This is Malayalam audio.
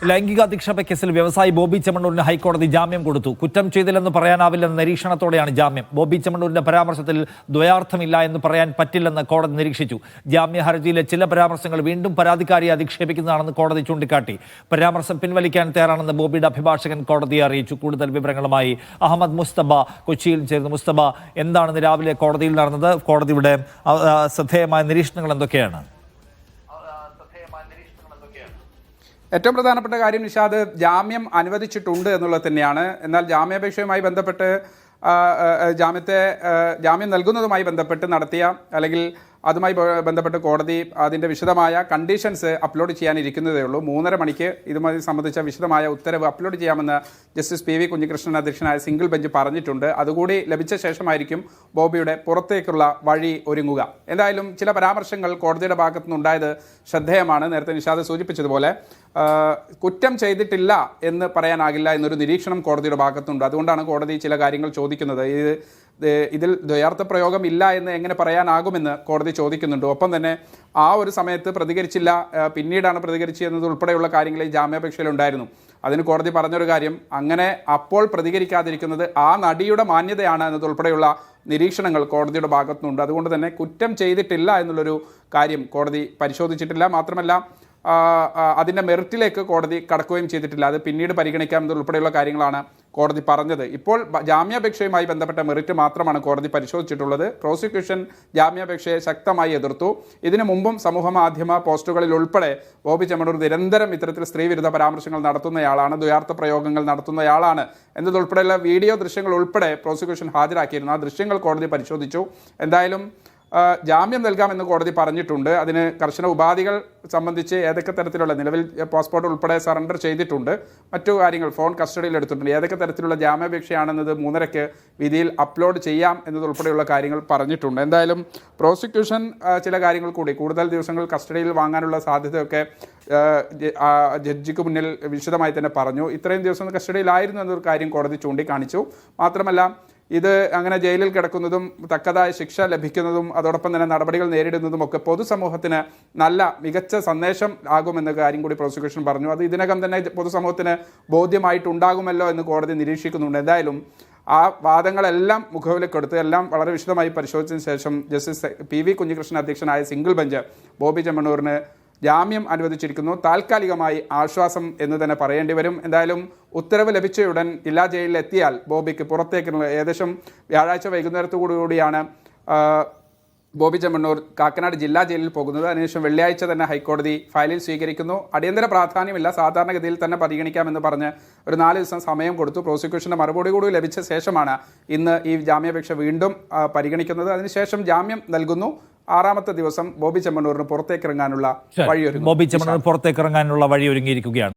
ലൈംഗിക അധിക്ഷേപ കേസിൽ വ്യവസായി ബോബി ചെമ്മണ്ണൂരിന് ഹൈക്കോടതി ജാമ്യം കൊടുത്തു. കുറ്റം ചെയ്തില്ലെന്ന് പറയാനാവില്ലെന്ന നിരീക്ഷണത്തോടെയാണ് ജാമ്യം. ബോബി ചെമ്മണ്ണൂരിന്റെ പരാമർശത്തിൽ ദ്വയാർത്ഥമില്ല എന്ന് പറയാൻ പറ്റില്ലെന്ന് കോടതി നിരീക്ഷിച്ചു. ജാമ്യ ഹർജിയിലെ ചില പരാമർശങ്ങൾ വീണ്ടും പരാതിക്കാരിയെ അധിക്ഷേപിക്കുന്നതാണെന്ന് കോടതി ചൂണ്ടിക്കാട്ടി. പരാമർശം പിൻവലിക്കാൻ തയ്യാറാണെന്ന് ബോബിയുടെ അഭിഭാഷകൻ കോടതിയെ അറിയിച്ചു. കൂടുതൽ വിവരങ്ങളുമായി അഹമ്മദ് മുസ്തബ കൊച്ചിയിൽ ചേർന്നു. മുസ്തബ, എന്താണ് രാവിലെ കോടതിയിൽ നടന്നത്? കോടതിയുടെ ശ്രദ്ധേയമായ നിരീക്ഷണങ്ങൾ എന്തൊക്കെയാണ്? ഏറ്റവും പ്രധാനപ്പെട്ട കാര്യം നിഷാദ്, ജാമ്യം അനുവദിച്ചിട്ടുണ്ട് എന്നുള്ളത് തന്നെയാണ്. എന്നാൽ ജാമ്യാപേക്ഷയുമായി ബന്ധപ്പെട്ട് ജാമ്യം നൽകുന്നതുമായി ബന്ധപ്പെട്ട് നടത്തിയ അല്ലെങ്കിൽ അതുമായി ബന്ധപ്പെട്ട് കോടതി അതിൻ്റെ വിശദമായ കണ്ടീഷൻസ് അപ്ലോഡ് ചെയ്യാനിരിക്കുന്നതേ ഉള്ളൂ. 3:30 മണിക്ക് ഇതുമായി സംബന്ധിച്ച വിശദമായ ഉത്തരവ് അപ്ലോഡ് ചെയ്യാമെന്ന് ജസ്റ്റിസ് PV കുഞ്ഞികൃഷ്ണൻ അധ്യക്ഷനായ സിംഗിൾ ബെഞ്ച് പറഞ്ഞിട്ടുണ്ട്. അതുകൂടി ലഭിച്ച ശേഷമായിരിക്കും ബോബിയുടെ പുറത്തേക്കുള്ള വഴി ഒരുങ്ങുക. എന്തായാലും ചില പരാമർശങ്ങൾ കോടതിയുടെ ഭാഗത്തുനിന്നുണ്ടായത് ശ്രദ്ധേയമാണ്. നേരത്തെ നിഷാദ് സൂചിപ്പിച്ചതുപോലെ കുറ്റം ചെയ്തിട്ടില്ല എന്ന് പറയാനാകില്ല എന്നൊരു നിരീക്ഷണം കോടതിയുടെ ഭാഗത്തുണ്ട്. അതുകൊണ്ടാണ് കോടതി ചില കാര്യങ്ങൾ ചോദിക്കുന്നത്. ഇതിൽ ദ്വയാർത്ഥ പ്രയോഗം ഇല്ല എന്ന് എങ്ങനെ പറയാനാകുമെന്ന് കോടതി ചോദിക്കുന്നുണ്ട്. ഒപ്പം തന്നെ ആ ഒരു സമയത്ത് പ്രതികരിച്ചില്ല, പിന്നീടാണ് പ്രതികരിച്ചത് ഉൾപ്പെടെയുള്ള കാര്യങ്ങൾ ഈ ജാമ്യാപേക്ഷയിലുണ്ടായിരുന്നു. അതിന് കോടതി പറഞ്ഞൊരു കാര്യം, അങ്ങനെ അപ്പോൾ പ്രതികരിക്കാതിരിക്കുന്നത് ആ നടിയുടെ മാന്യതയാണ് എന്നതുൾപ്പെടെയുള്ള നിരീക്ഷണങ്ങൾ കോടതിയുടെ ഭാഗത്തുനിന്നുണ്ട്. അതുകൊണ്ട് തന്നെ കുറ്റം ചെയ്തിട്ടില്ല എന്നുള്ളൊരു കാര്യം കോടതി പരിശോധിച്ചിട്ടില്ല. മാത്രമല്ല അതിൻ്റെ മെറിറ്റിലേക്ക് കോടതി കടക്കുകയും ചെയ്തിട്ടില്ല. അത് പിന്നീട് പരിഗണിക്കാമെന്നുൾപ്പെടെയുള്ള കാര്യങ്ങളാണ് കോടതി പറഞ്ഞത്. ഇപ്പോൾ ജാമ്യാപേക്ഷയുമായി ബന്ധപ്പെട്ട മെറിറ്റ് മാത്രമാണ് കോടതി പരിശോധിച്ചിട്ടുള്ളത്. പ്രോസിക്യൂഷൻ ജാമ്യാപേക്ഷയെ ശക്തമായി എതിർത്തു. ഇതിനു മുമ്പും സമൂഹ മാധ്യമ പോസ്റ്റുകളിൽ ഉൾപ്പെടെ ബോബി ചെമ്മണ്ണൂർ നിരന്തരം ഇത്തരത്തിൽ സ്ത്രീവിരുദ്ധ പരാമർശങ്ങൾ നടത്തുന്നയാളാണ്, ദ്വയാർത്ഥ പ്രയോഗങ്ങൾ നടത്തുന്നയാളാണ് എന്നതുൾപ്പെടെയുള്ള വീഡിയോ ദൃശ്യങ്ങൾ ഉൾപ്പെടെ പ്രോസിക്യൂഷൻ ഹാജരാക്കിയിരുന്നു. ആ ദൃശ്യങ്ങൾ കോടതി പരിശോധിച്ചു. എന്തായാലും ജാമ്യം നൽകാമെന്ന് കോടതി പറഞ്ഞിട്ടുണ്ട്. അതിന് കർശന ഉപാധികൾ സംബന്ധിച്ച് ഏതൊക്കെ തരത്തിലുള്ള നിലവിൽ പാസ്പോർട്ട് ഉൾപ്പെടെ സറണ്ടർ ചെയ്തിട്ടുണ്ട്, മറ്റു കാര്യങ്ങൾ ഫോൺ കസ്റ്റഡിയിൽ എടുത്തിട്ടുണ്ട്, ഏതൊക്കെ തരത്തിലുള്ള ജാമ്യാപേക്ഷയാണെന്നത് 3:30 വിധിയിൽ അപ്ലോഡ് ചെയ്യാം എന്നതുൾപ്പെടെയുള്ള കാര്യങ്ങൾ പറഞ്ഞിട്ടുണ്ട്. എന്തായാലും പ്രോസിക്യൂഷൻ ചില കാര്യങ്ങൾ കൂടി കൂടുതൽ ദിവസങ്ങൾ കസ്റ്റഡിയിൽ വാങ്ങാനുള്ള സാധ്യതയൊക്കെ ജഡ്ജിക്ക് മുന്നിൽ വിശദമായി തന്നെ പറഞ്ഞു. ഇത്രയും ദിവസം കസ്റ്റഡിയിലായിരുന്നു എന്നൊരു കാര്യം കോടതി ചൂണ്ടിക്കാണിച്ചു. മാത്രമല്ല ഇത് അങ്ങനെ ജയിലിൽ കിടക്കുന്നതും തക്കതായ ശിക്ഷ ലഭിക്കുന്നതും അതോടൊപ്പം തന്നെ നടപടികൾ നേരിടുന്നതും ഒക്കെ പൊതുസമൂഹത്തിന് നല്ല മികച്ച സന്ദേശം ആകുമെന്ന കാര്യം കൂടി പ്രോസിക്യൂഷൻ പറഞ്ഞു. അത് ഇതിനകം തന്നെ പൊതുസമൂഹത്തിന് ബോധ്യമായിട്ടുണ്ടാകുമല്ലോ എന്ന് കോടതി നിരീക്ഷിക്കുന്നുണ്ട്. എന്തായാലും ആ വാദങ്ങളെല്ലാം മുഖവിലക്കെടുത്ത് എല്ലാം വളരെ വിശദമായി പരിശോധിച്ചതിന് ശേഷം ജസ്റ്റിസ് PV കുഞ്ഞികൃഷ്ണൻ അധ്യക്ഷനായ സിംഗിൾ ബെഞ്ച് ബോബി ചെമ്മണ്ണൂരിന് ജാമ്യം അനുവദിച്ചിരിക്കുന്നു. താൽക്കാലികമായി ആശ്വാസം എന്ന് തന്നെ പറയേണ്ടി വരും. എന്തായാലും ഉത്തരവ് ലഭിച്ചയുടൻ ജില്ലാ ജയിലിൽ എത്തിയാൽ ബോബിക്ക് പുറത്തേക്കുള്ള ഏകദേശം വ്യാഴാഴ്ച വൈകുന്നേരത്തോടുകൂടിയാണ് ബോബി ചെമ്മണ്ണൂർ കാക്കനാട് ജില്ലാ ജയിലിൽ പോകുന്നത്. അതിനുശേഷം വെള്ളിയാഴ്ച തന്നെ ഹൈക്കോടതി ഫയലിൽ സ്വീകരിക്കുന്നു. അടിയന്തര പ്രാധാന്യമില്ല, സാധാരണഗതിയിൽ തന്നെ പരിഗണിക്കാമെന്ന് പറഞ്ഞ് ഒരു 4 ദിവസം സമയം കൊടുത്തു. പ്രോസിക്യൂഷൻ്റെ മറുപടി കൂടി ലഭിച്ച ശേഷമാണ് ഇന്ന് ഈ ജാമ്യാപേക്ഷ വീണ്ടും പരിഗണിക്കുന്നത്. അതിനുശേഷം ജാമ്യം നൽകുന്നു. 6ാമത്തെ ദിവസം ബോബി ചെമ്മണ്ണൂരിന് പുറത്തേക്കിറങ്ങാനുള്ള വഴിയൊരുങ്ങി. ബോബി ചെമ്മണ്ണൂർ പുറത്തേക്കിറങ്ങാനുള്ള വഴി ഒരുങ്ങിയിരിക്കുകയാണ്.